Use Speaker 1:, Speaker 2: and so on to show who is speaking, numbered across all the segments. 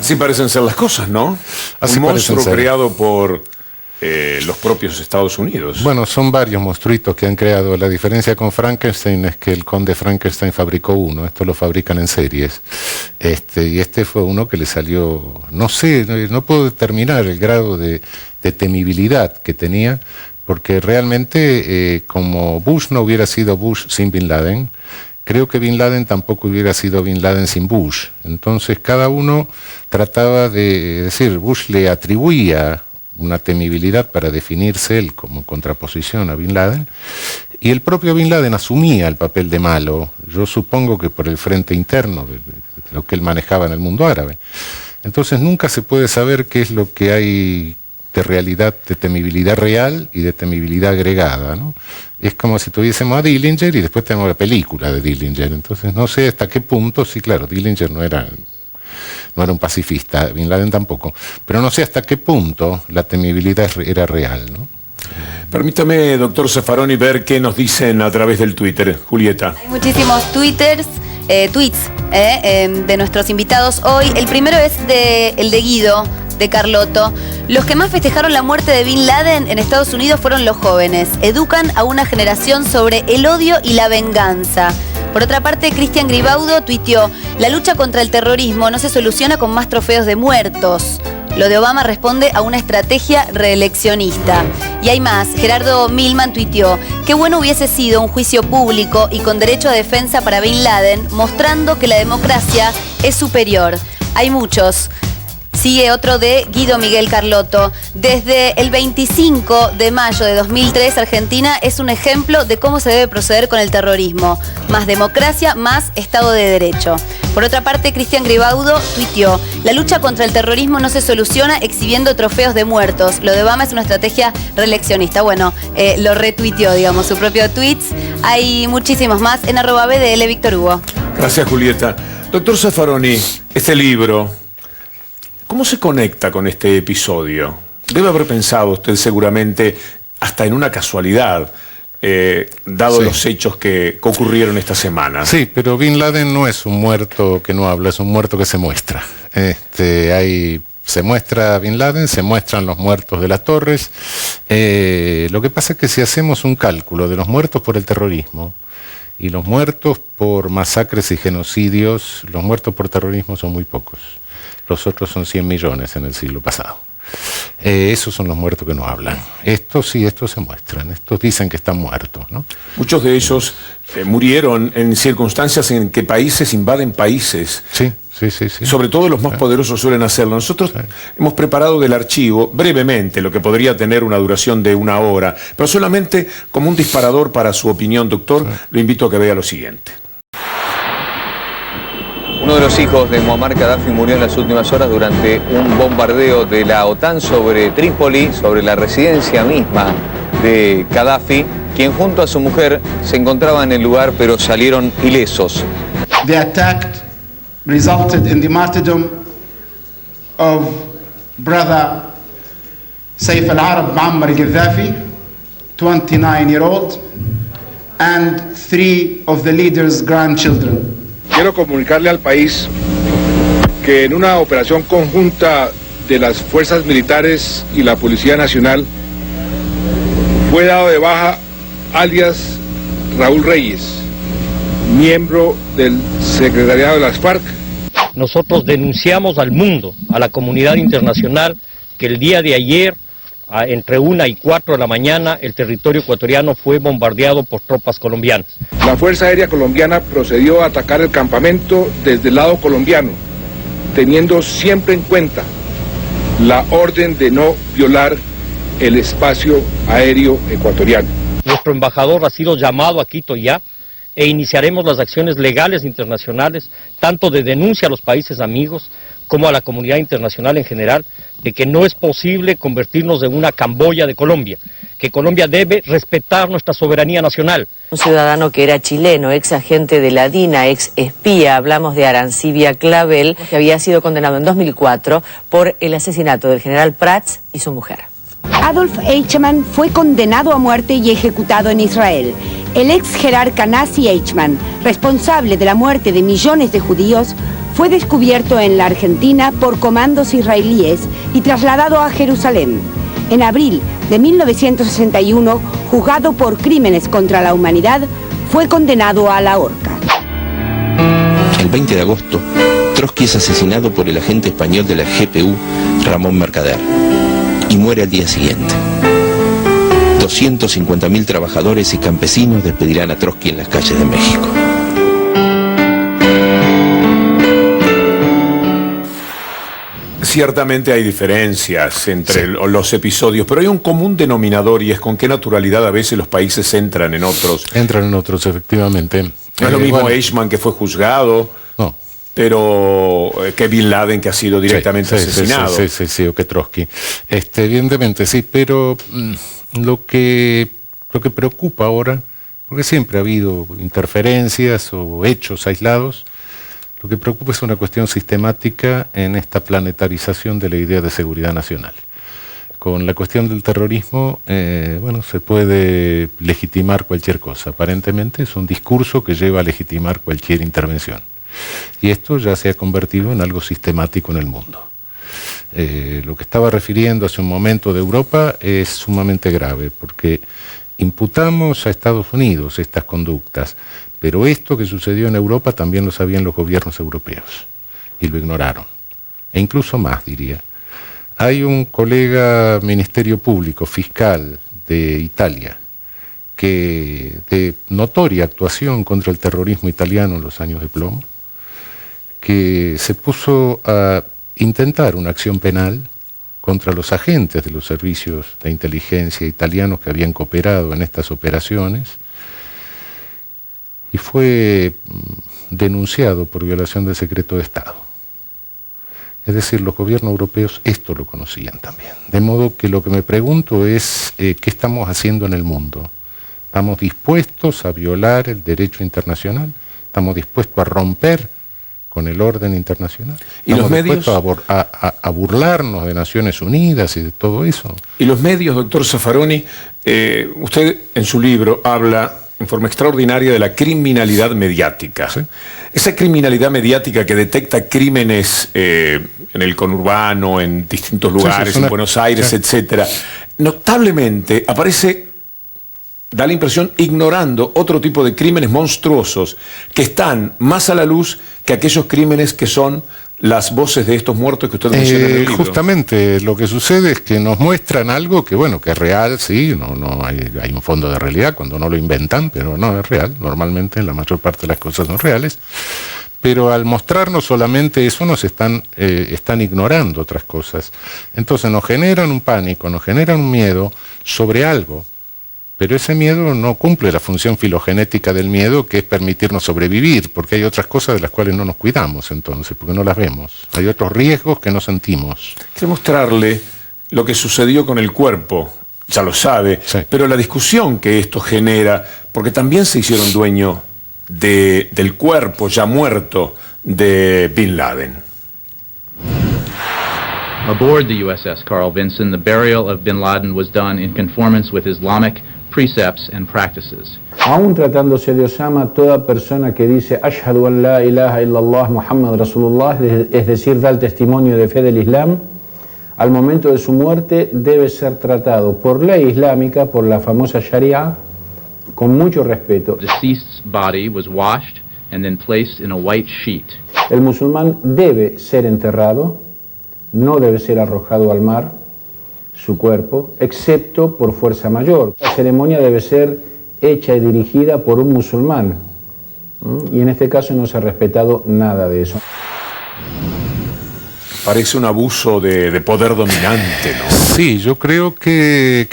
Speaker 1: Así parecen ser las cosas, ¿no?
Speaker 2: Así
Speaker 1: un monstruo
Speaker 2: parecen ser.
Speaker 1: creado por los propios Estados Unidos.
Speaker 2: Bueno, son varios monstruitos que han creado. La diferencia con Frankenstein es que el conde Frankenstein fabricó uno, esto lo fabrican en series. Y este fue uno que le salió, no sé, no puedo determinar el grado de temibilidad que tenía, porque realmente como Bush no hubiera sido Bush sin Bin Laden, creo que Bin Laden tampoco hubiera sido Bin Laden sin Bush. Entonces cada uno trataba de decir, Bush le atribuía una temibilidad para definirse él como contraposición a Bin Laden, y el propio Bin Laden asumía el papel de malo, yo supongo que por el frente interno de lo que él manejaba en el mundo árabe. Entonces nunca se puede saber qué es lo que hay de realidad, de temibilidad real y de temibilidad agregada, ¿no? Es como si tuviésemos a Dillinger y después tenemos la película de Dillinger. Entonces no sé hasta qué punto, sí, claro, Dillinger no era un pacifista, Bin Laden tampoco, pero no sé hasta qué punto la temibilidad era real, ¿no?
Speaker 1: Permítame, doctor Zaffaroni, ver qué nos dicen a través del Twitter. Julieta.
Speaker 3: Hay muchísimos tweets de nuestros invitados hoy. El primero es el de Guido, de Carlotto. Los que más festejaron la muerte de Bin Laden en Estados Unidos fueron los jóvenes. Educan a una generación sobre el odio y la venganza. Por otra parte, Cristian Gribaudo tuiteó: la lucha contra el terrorismo no se soluciona con más trofeos de muertos. Lo de Obama responde a una estrategia reeleccionista. Y hay más. Gerardo Milman tuiteó: qué bueno hubiese sido un juicio público y con derecho a defensa para Bin Laden, mostrando que la democracia es superior. Hay muchos. Sigue otro de Guido Miguel Carlotto. Desde el 25 de mayo de 2003, Argentina es un ejemplo de cómo se debe proceder con el terrorismo. Más democracia, más Estado de Derecho. Por otra parte, Cristian Gribaudo tuiteó: la lucha contra el terrorismo no se soluciona exhibiendo trofeos de muertos. Lo de Obama es una estrategia reeleccionista. Bueno, lo retuiteó, digamos, su propio tweets. Hay muchísimos más en @BDL Víctor Hugo.
Speaker 1: Gracias, Julieta. Doctor Zaffaroni, este libro, ¿cómo se conecta con este episodio? Debe haber pensado usted seguramente, hasta en una casualidad, dado
Speaker 2: Sí.
Speaker 1: los hechos que ocurrieron esta semana.
Speaker 2: Sí, pero Bin Laden no es un muerto que no habla, es un muerto que se muestra. Se muestra a Bin Laden, se muestran los muertos de las torres. Lo que pasa es que si hacemos un cálculo de los muertos por el terrorismo y los muertos por masacres y genocidios, los muertos por terrorismo son muy pocos. Los otros son 100 millones en el siglo pasado. Esos son los muertos que no hablan. Estos sí, estos se muestran, estos dicen que están muertos, ¿no?
Speaker 1: Muchos de ellos murieron en circunstancias en que países invaden países.
Speaker 2: Sí.
Speaker 1: Sobre todo los más poderosos suelen hacerlo. Nosotros hemos preparado del archivo, brevemente, lo que podría tener una duración de 1 hora, pero solamente como un disparador para su opinión, doctor, lo invito a que vea lo siguiente.
Speaker 4: Uno de los hijos de Muammar Gaddafi murió en las últimas horas durante un bombardeo de la OTAN sobre Trípoli, sobre la residencia misma de Gaddafi, quien junto a su mujer se encontraba en el lugar pero salieron ilesos.
Speaker 5: The attack resulted in the martyrdom of brother Saif al-Arab Muammar Gaddafi, 29-year-old, and 3 of the leader's grandchildren.
Speaker 6: Quiero comunicarle al país que en una operación conjunta de las fuerzas militares y la Policía Nacional fue dado de baja alias Raúl Reyes, miembro del secretariado de las FARC.
Speaker 7: Nosotros denunciamos al mundo, a la comunidad internacional, que el día de ayer, entre 1 y 4 de la mañana, el territorio ecuatoriano fue bombardeado por tropas colombianas.
Speaker 6: La Fuerza Aérea Colombiana procedió a atacar el campamento desde el lado colombiano, teniendo siempre en cuenta la orden de no violar el espacio aéreo ecuatoriano.
Speaker 7: Nuestro embajador ha sido llamado a Quito ya, e iniciaremos las acciones legales internacionales, tanto de denuncia a los países amigos como a la comunidad internacional en general, de que no es posible convertirnos en una Camboya de Colombia, que Colombia debe respetar nuestra soberanía nacional.
Speaker 8: Un ciudadano que era chileno, ex agente de la DINA, ex espía, hablamos de Arancibia Clavel, que había sido condenado en 2004 por el asesinato del general Prats y su mujer.
Speaker 9: Adolf Eichmann fue condenado a muerte y ejecutado en Israel. El ex jerarca nazi Eichmann, responsable de la muerte de millones de judíos, fue descubierto en la Argentina por comandos israelíes y trasladado a Jerusalén. En abril de 1961, juzgado por crímenes contra la humanidad, fue condenado a la horca.
Speaker 10: El 20 de agosto, Trotsky es asesinado por el agente español de la GPU, Ramón Mercader, y muere al día siguiente. 250.000 trabajadores y campesinos despedirán a Trotsky en las calles de México.
Speaker 1: Ciertamente hay diferencias entre los episodios, pero hay un común denominador y es con qué naturalidad a veces los países entran en otros.
Speaker 2: Entran en otros, efectivamente.
Speaker 1: No es lo mismo Eichmann, que fue juzgado,
Speaker 2: no,
Speaker 1: pero que Bin Laden, que ha sido directamente asesinado.
Speaker 2: Sí, o que Trotsky. Evidentemente sí, pero lo que preocupa ahora, porque siempre ha habido interferencias o hechos aislados, lo que preocupa es una cuestión sistemática en esta planetarización de la idea de seguridad nacional. Con la cuestión del terrorismo, se puede legitimar cualquier cosa. Aparentemente es un discurso que lleva a legitimar cualquier intervención. Y esto ya se ha convertido en algo sistemático en el mundo. Lo que estaba refiriendo hace un momento de Europa es sumamente grave, porque imputamos a Estados Unidos estas conductas, pero esto que sucedió en Europa también lo sabían los gobiernos europeos y lo ignoraron. E incluso más, diría. Hay un colega ministerio público, fiscal de Italia, que de notoria actuación contra el terrorismo italiano en los años de plomo, que se puso a intentar una acción penal contra los agentes de los servicios de inteligencia italianos que habían cooperado en estas operaciones, y fue denunciado por violación del secreto de Estado. Es decir, los gobiernos europeos esto lo conocían también. De modo que lo que me pregunto es, ¿qué estamos haciendo en el mundo? ¿Estamos dispuestos a violar el derecho internacional? ¿Estamos dispuestos a romper con el orden internacional?
Speaker 1: ¿Y los medios?
Speaker 2: ¿Estamos dispuestos a burlarnos de Naciones Unidas y de todo eso?
Speaker 1: ¿Y los medios, doctor Zaffaroni? Usted en su libro habla en forma extraordinaria de la criminalidad mediática. ¿Sí? Esa criminalidad mediática que detecta crímenes en el conurbano, en distintos lugares, en Buenos Aires, etcétera, notablemente aparece, da la impresión, ignorando otro tipo de crímenes monstruosos que están más a la luz que aquellos crímenes que son las voces de estos muertos que usted menciona en el libro.
Speaker 2: Justamente lo que sucede es que nos muestran algo que, que es real, sí, no hay un fondo de realidad cuando no lo inventan, pero no es real. Normalmente la mayor parte de las cosas son reales. Pero al mostrarnos solamente eso nos están ignorando otras cosas. Entonces nos generan un pánico, nos generan un miedo sobre algo. Pero ese miedo no cumple la función filogenética del miedo, que es permitirnos sobrevivir, porque hay otras cosas de las cuales no nos cuidamos entonces, porque no las vemos. Hay otros riesgos que no sentimos.
Speaker 1: Quiero mostrarle lo que sucedió con el cuerpo, ya lo sabe, pero la discusión que esto genera, porque también se hicieron dueño del cuerpo ya muerto de Bin Laden.
Speaker 11: Aboard the USS Carl Vinson, the burial of Bin Laden was done in conformance with Islamic precepts and practices.
Speaker 12: Aún tratándose de Osama, toda persona que dice Ashhadu an la ilaha illallah Muhammad Rasulullah, es decir, da el testimonio de fe del Islam, al momento de su muerte debe ser tratado por ley islámica, por la famosa Sharia, con mucho respeto.
Speaker 11: The deceased's body was washed and then placed in a white sheet.
Speaker 12: El musulmán debe ser enterrado, no debe ser arrojado al mar su cuerpo, excepto por fuerza mayor. La ceremonia debe ser hecha y dirigida por un musulmán. Y en este caso no se ha respetado nada de eso.
Speaker 1: Parece un abuso de poder dominante, ¿no?
Speaker 2: Sí, yo creo que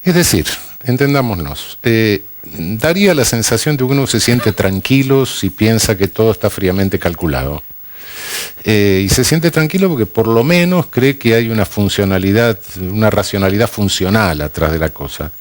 Speaker 2: es decir, entendámonos, daría la sensación de que uno se siente tranquilo si piensa que todo está fríamente calculado. Y se siente tranquilo porque por lo menos cree que hay una funcionalidad, una racionalidad funcional atrás de la cosa.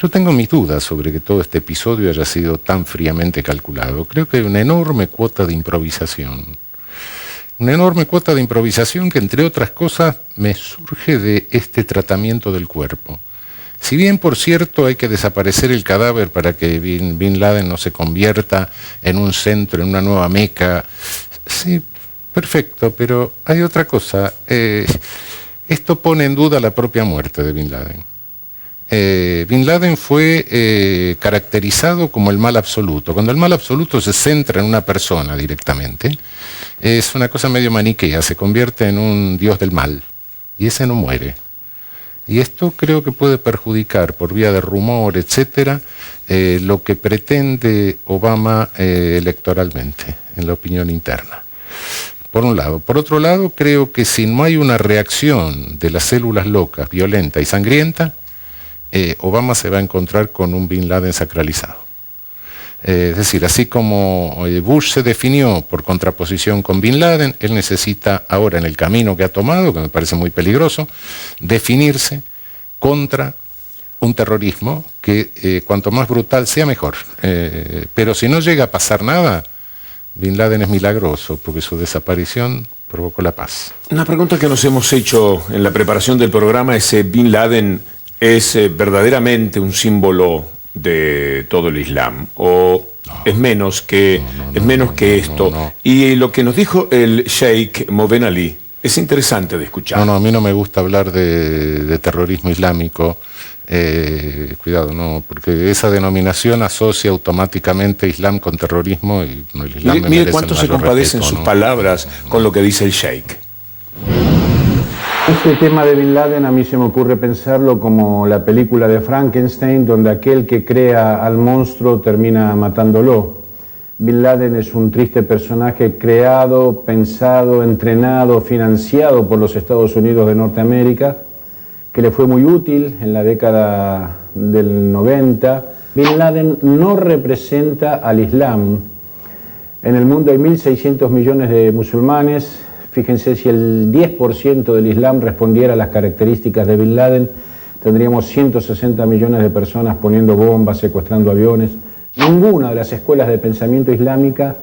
Speaker 2: Yo tengo mis dudas sobre que todo este episodio haya sido tan fríamente calculado. Creo que hay una enorme cuota de improvisación. Una enorme cuota de improvisación que, entre otras cosas, me surge de este tratamiento del cuerpo. Si bien, por cierto, hay que desaparecer el cadáver para que Bin Laden no se convierta en un centro, en una nueva Meca, sí, perfecto, pero hay otra cosa. Esto pone en duda la propia muerte de Bin Laden. Bin Laden fue caracterizado como el mal absoluto. Cuando el mal absoluto se centra en una persona directamente, es una cosa medio maniquea, se convierte en un dios del mal, y ese no muere. Y esto creo que puede perjudicar, por vía de rumor, etcétera, lo que pretende Obama electoralmente, en la opinión interna. Por un lado. Por otro lado, creo que si no hay una reacción de las células locas, violenta y sangrienta, Obama se va a encontrar con un Bin Laden sacralizado. Es decir, así como Bush se definió por contraposición con Bin Laden, él necesita ahora, en el camino que ha tomado, que me parece muy peligroso, definirse contra un terrorismo que cuanto más brutal sea mejor. Pero si no llega a pasar nada, Bin Laden es milagroso, porque su desaparición provocó la paz.
Speaker 1: Una pregunta que nos hemos hecho en la preparación del programa es: ¿Bin Laden es verdaderamente un símbolo de todo el Islam, o es menos que esto? Y lo que nos dijo el Sheikh Moben Ali es interesante de escuchar.
Speaker 2: No, a mí no me gusta hablar de terrorismo islámico. Cuidado, no, porque esa denominación asocia automáticamente Islam con terrorismo, y no, el Islam
Speaker 1: mire cuánto se compadecen sus palabras con lo que dice el Sheikh.
Speaker 12: Este tema de Bin Laden a mí se me ocurre pensarlo como la película de Frankenstein, donde aquel que crea al monstruo termina matándolo. Bin Laden es un triste personaje creado, pensado, entrenado, financiado por los Estados Unidos de Norteamérica, que le fue muy útil en la década del 90. Bin Laden no representa al Islam. En el mundo hay 1.600 millones de musulmanes. Fíjense, si el 10% del Islam respondiera a las características de Bin Laden, tendríamos 160 millones de personas poniendo bombas, secuestrando aviones. Ninguna de las escuelas de pensamiento islámica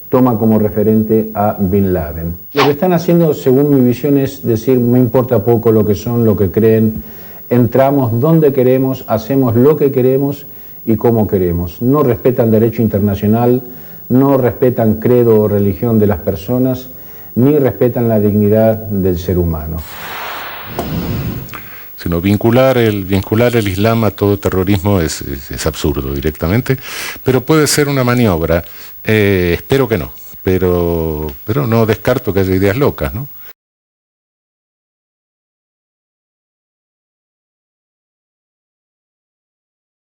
Speaker 12: toma como referente a Bin Laden. Lo que están haciendo, según mi visión, es decir: me importa poco lo que son, lo que creen, entramos donde queremos, hacemos lo que queremos y como queremos. No respetan derecho internacional, no respetan credo o religión de las personas, ni respetan la dignidad del ser humano.
Speaker 2: Sino vincular el Islam a todo terrorismo es absurdo directamente, pero puede ser una maniobra. Espero que no, pero no descarto que haya ideas locas, ¿no?